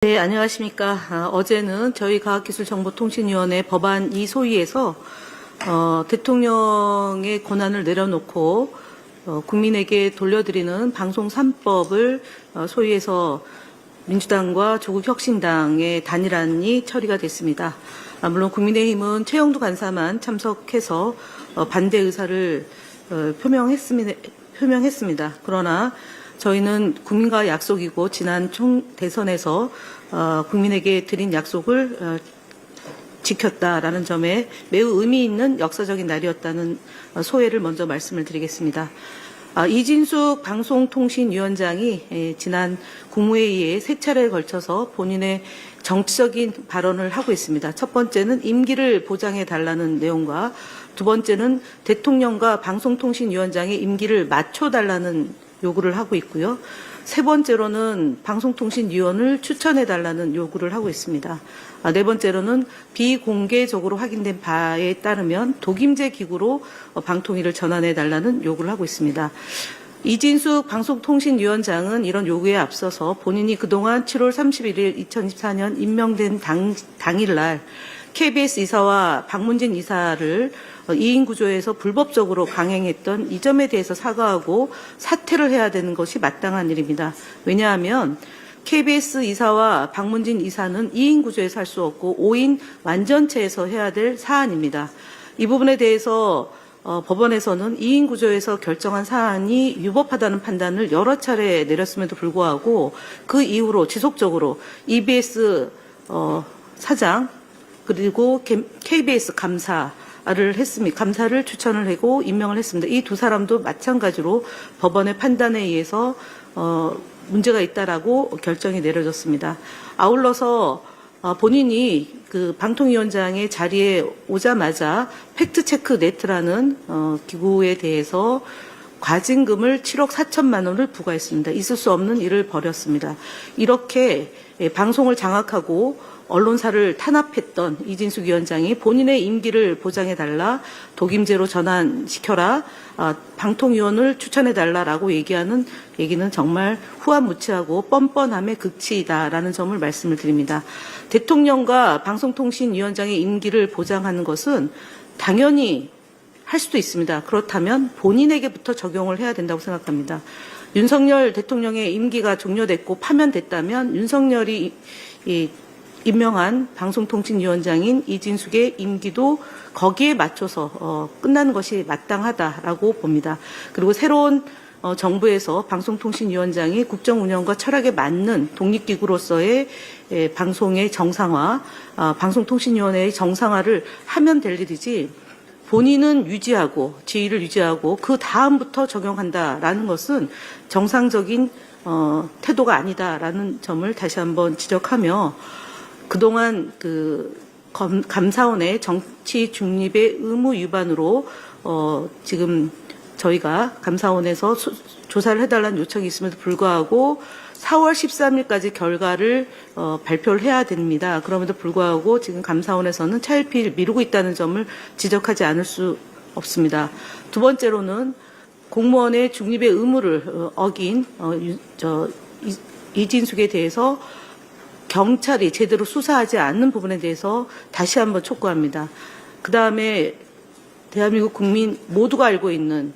네, 안녕하십니까. 어제는 저희 과학기술정보통신위원회 법안 2소위에서 대통령의 권한을 내려놓고 국민에게 돌려드리는 방송 3법을 소위에서 민주당과 조국혁신당의 단일안이 처리가 됐습니다. 물론 국민의힘은 최영두 간사만 참석해서 반대 의사를 표명했습니다. 그러나 저희는 국민과 약속이고 지난 총대선에서 국민에게 드린 약속을 지켰다라는 점에 매우 의미 있는 역사적인 날이었다는 소회를 먼저 말씀을 드리겠습니다. 이진숙 방송통신위원장이 지난 국무회의에 세 차례에 걸쳐서 본인의 정치적인 발언을 하고 있습니다. 첫 번째는 임기를 보장해달라는 내용과 두 번째는 대통령과 방송통신위원장의 임기를 맞춰달라는 요구를 하고 있고요. 세 번째로는 방송통신위원을 추천해달라는 요구를 하고 있습니다. 네 번째로는 비공개적으로 확인된 바에 따르면 독임제 기구로 방통위를 전환해달라는 요구를 하고 있습니다. 이진숙 방송통신위원장은 이런 요구에 앞서서 본인이 그동안 7월 31일 2024년 임명된 당일날 KBS 이사와 박문진 이사를 2인 구조에서 불법적으로 강행했던 이 점에 대해서 사과하고 사퇴를 해야 되는 것이 마땅한 일입니다. 왜냐하면 KBS 이사와 박문진 이사는 2인 구조에서 할 수 없고 5인 완전체에서 해야 될 사안입니다. 이 부분에 대해서 법원에서는 2인 구조에서 결정한 사안이 위법하다는 판단을 여러 차례 내렸음에도 불구하고 그 이후로 지속적으로 EBS 사장 그리고 KBS 감사를 추천을 하고 임명을 했습니다. 이 두 사람도 마찬가지로 법원의 판단에 의해서 문제가 있다라고 결정이 내려졌습니다. 아울러서 본인이 그 방통위원장의 자리에 오자마자 팩트체크 네트라는 기구에 대해서 과징금을 7억 4천만 원을 부과했습니다. 있을 수 없는 일을 벌였습니다. 이렇게 방송을 장악하고 언론사를 탄압했던 이진숙 위원장이 본인의 임기를 보장해달라, 독임제로 전환시켜라, 방통위원을 추천해달라라고 얘기하는 얘기는 정말 후한무치하고 뻔뻔함의 극치이다라는 점을 말씀을 드립니다. 대통령과 방송통신위원장의 임기를 보장하는 것은 당연히 할 수도 있습니다. 그렇다면 본인에게부터 적용을 해야 된다고 생각합니다. 윤석열 대통령의 임기가 종료됐고 파면됐다면 윤석열이 임명한 방송통신위원장인 이진숙의 임기도 거기에 맞춰서 끝나는 것이 마땅하다라고 봅니다. 그리고 새로운 정부에서 방송통신위원장이 국정운영과 철학에 맞는 독립기구로서의 방송의 정상화, 방송통신위원회의 정상화를 하면 될 일이지 본인은 유지하고 지위를 유지하고 그 다음부터 적용한다라는 것은 정상적인 태도가 아니다라는 점을 다시 한번 지적하며 그동안 감사원의 정치 중립의 의무 위반으로 지금 저희가 감사원에서 조사를 해달라는 요청이 있음에도 불구하고 4월 13일까지 결과를 발표를 해야 됩니다. 그럼에도 불구하고 지금 감사원에서는 차일피일 미루고 있다는 점을 지적하지 않을 수 없습니다. 두 번째로는 공무원의 중립의 의무를 어긴 이진숙에 대해서 경찰이 제대로 수사하지 않는 부분에 대해서 다시 한번 촉구합니다. 그다음에 대한민국 국민 모두가 알고 있는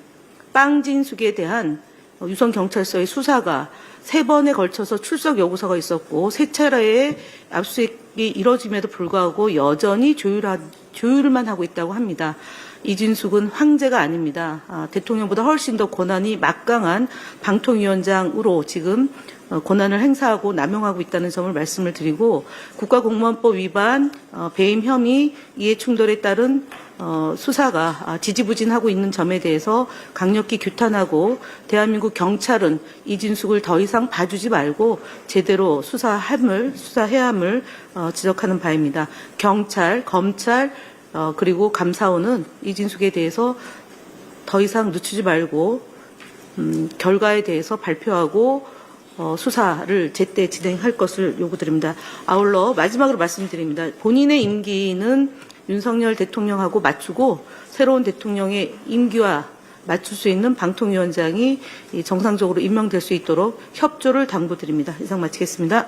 빵진숙에 대한 유성경찰서의 수사가 3번에 걸쳐서 출석 요구서가 있었고 3차례의 압수수색이 이뤄짐에도 불구하고 여전히 조율만 하고 있다고 합니다. 이진숙은 황제가 아닙니다. 대통령보다 훨씬 더 권한이 막강한 방통위원장으로 지금 권한을 행사하고 남용하고 있다는 점을 말씀을 드리고 국가공무원법 위반, 배임 혐의, 이해충돌에 따른 수사가 지지부진하고 있는 점에 대해서 강력히 규탄하고 대한민국 경찰은 이진숙을 더 이상 봐주지 말고 제대로 수사해야 함을 지적하는 바입니다. 경찰, 검찰, 그리고 감사원은 이진숙에 대해서 더 이상 늦추지 말고 결과에 대해서 발표하고 수사를 제때 진행할 것을 요구드립니다. 아울러 마지막으로 말씀드립니다. 본인의 임기는 윤석열 대통령하고 맞추고 새로운 대통령의 임기와 맞출 수 있는 방통위원장이 정상적으로 임명될 수 있도록 협조를 당부드립니다. 이상 마치겠습니다.